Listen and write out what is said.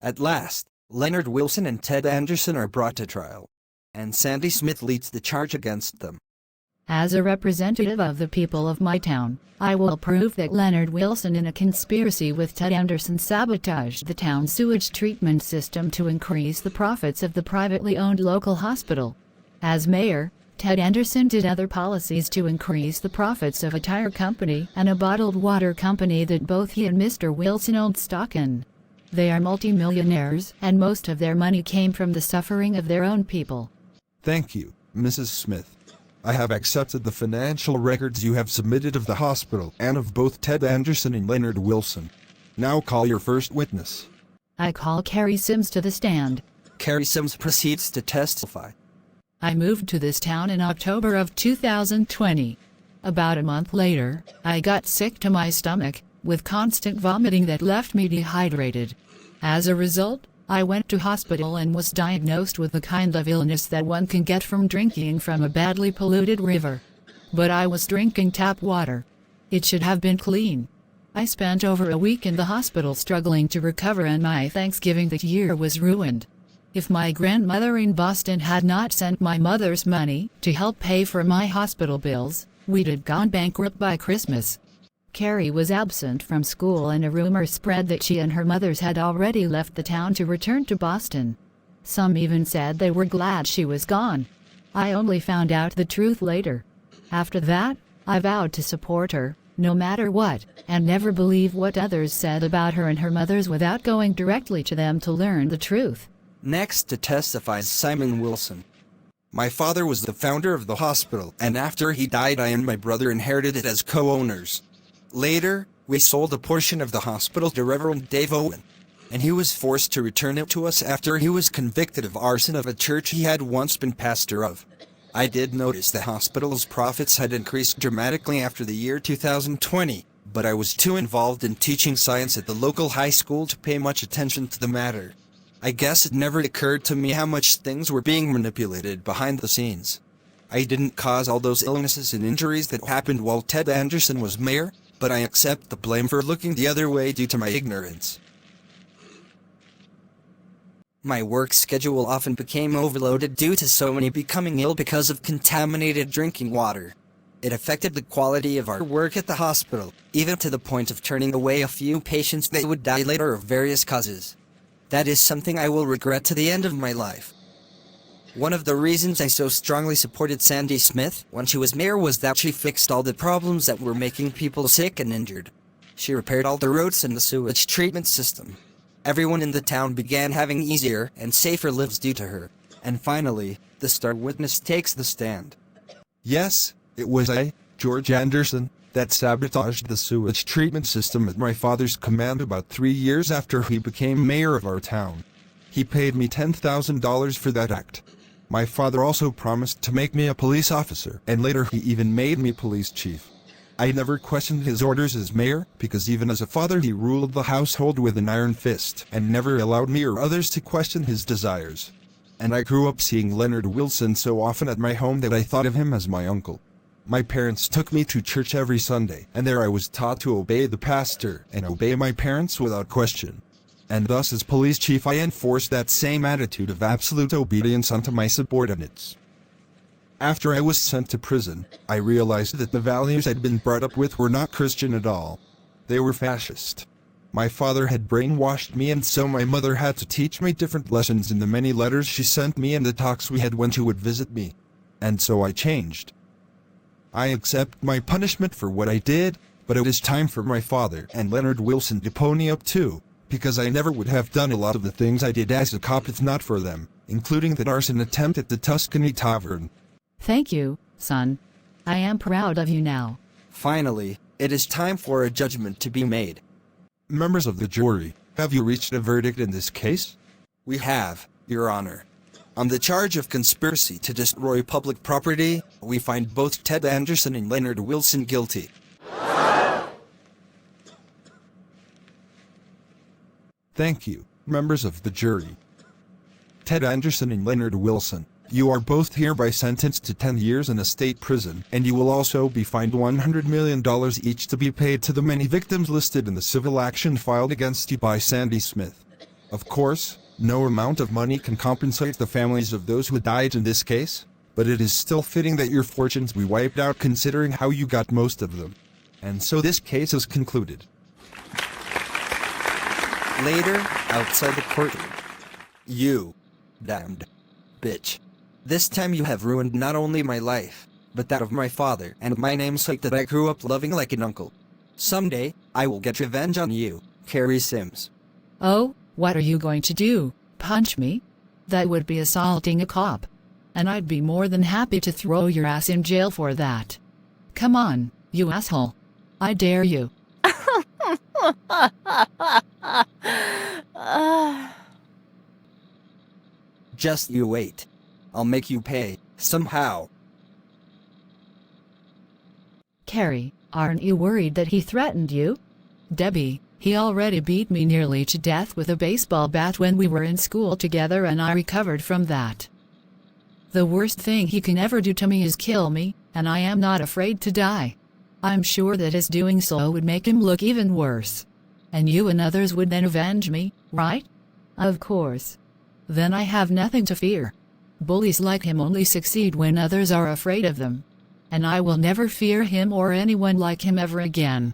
At last, Leonard Wilson and Ted Anderson are brought to trial, and Sandy Smith leads the charge against them. As a representative of the people of my town, I will prove that Leonard Wilson in a conspiracy with Ted Anderson sabotaged the town's sewage treatment system to increase the profits of the privately owned local hospital. As mayor, Ted Anderson did other policies to increase the profits of a tire company and a bottled water company that both he and Mr. Wilson owned stock in. They are multimillionaires, and most of their money came from the suffering of their own people. Thank you, Mrs. Smith. I have accepted the financial records you have submitted of the hospital and of both Ted Anderson and Leonard Wilson. Now call your first witness. I call Carrie Sims to the stand. Carrie Sims proceeds to testify. I moved to this town in October of 2020. About a month later, I got sick to my stomach, with constant vomiting that left me dehydrated. As a result, I went to hospital and was diagnosed with the kind of illness that one can get from drinking from a badly polluted river. But I was drinking tap water. It should have been clean. I spent over a week in the hospital struggling to recover, and my Thanksgiving that year was ruined. If my grandmother in Boston had not sent my mother's money to help pay for my hospital bills, we'd have gone bankrupt by Christmas. Carrie was absent from school, and a rumor spread that she and her mothers had already left the town to return to Boston. Some even said they were glad she was gone. I only found out the truth later. After that, I vowed to support her, no matter what, and never believe what others said about her and her mothers without going directly to them to learn the truth. Next to testify is Simon Wilson. My father was the founder of the hospital, and after he died, I and my brother inherited it as co-owners. Later, we sold a portion of the hospital to Reverend Dave Owen, and he was forced to return it to us after he was convicted of arson of a church he had once been pastor of. I did notice the hospital's profits had increased dramatically after the year 2020, but I was too involved in teaching science at the local high school to pay much attention to the matter. I guess it never occurred to me how much things were being manipulated behind the scenes. I didn't cause all those illnesses and injuries that happened while Ted Anderson was mayor, but I accept the blame for looking the other way due to my ignorance. My work schedule often became overloaded due to so many becoming ill because of contaminated drinking water. It affected the quality of our work at the hospital, even to the point of turning away a few patients that would die later of various causes. That is something I will regret to the end of my life. One of the reasons I so strongly supported Sandy Smith when she was mayor was that she fixed all the problems that were making people sick and injured. She repaired all the roads and the sewage treatment system. Everyone in the town began having easier and safer lives due to her. And finally, the star witness takes the stand. Yes, it was I, George Anderson, that sabotaged the sewage treatment system at my father's command about 3 years after he became mayor of our town. He paid me $10,000 for that act. My father also promised to make me a police officer, and later he even made me police chief. I never questioned his orders as mayor, because even as a father he ruled the household with an iron fist, and never allowed me or others to question his desires. And I grew up seeing Leonard Wilson so often at my home that I thought of him as my uncle. My parents took me to church every Sunday, and there I was taught to obey the pastor and obey my parents without question. And thus as police chief I enforced that same attitude of absolute obedience unto my subordinates. After I was sent to prison, I realized that the values I'd been brought up with were not Christian at all. They were fascist. My father had brainwashed me, and so my mother had to teach me different lessons in the many letters she sent me and the talks we had when she would visit me. And so I changed. I accept my punishment for what I did, but it is time for my father and Leonard Wilson to pony up too. Because I never would have done a lot of the things I did as a cop if not for them, including that arson attempt at the Tuscany Tavern. Thank you, son. I am proud of you now. Finally, it is time for a judgment to be made. Members of the jury, have you reached a verdict in this case? We have, Your Honor. On the charge of conspiracy to destroy public property, we find both Ted Anderson and Leonard Wilson guilty. Thank you, members of the jury. Ted Anderson and Leonard Wilson, you are both hereby sentenced to 10 years in a state prison, and you will also be fined $100 million each to be paid to the many victims listed in the civil action filed against you by Sandy Smith. Of course, no amount of money can compensate the families of those who died in this case, but it is still fitting that your fortunes be wiped out considering how you got most of them. And so this case is concluded. Later, outside the courtroom. You damned bitch. This time you have ruined not only my life, but that of my father and my namesake that I grew up loving like an uncle. Someday, I will get revenge on you, Carrie Sims. Oh, what are you going to do? Punch me? That would be assaulting a cop. And I'd be more than happy to throw your ass in jail for that. Come on, you asshole. I dare you. Just you wait. I'll make you pay, somehow. Carrie, aren't you worried that he threatened you? Debbie, he already beat me nearly to death with a baseball bat when we were in school together and I recovered from that. The worst thing he can ever do to me is kill me, and I am not afraid to die. I'm sure that his doing so would make him look even worse. And you and others would then avenge me, right? Of course. Then I have nothing to fear. Bullies like him only succeed when others are afraid of them. And I will never fear him or anyone like him ever again.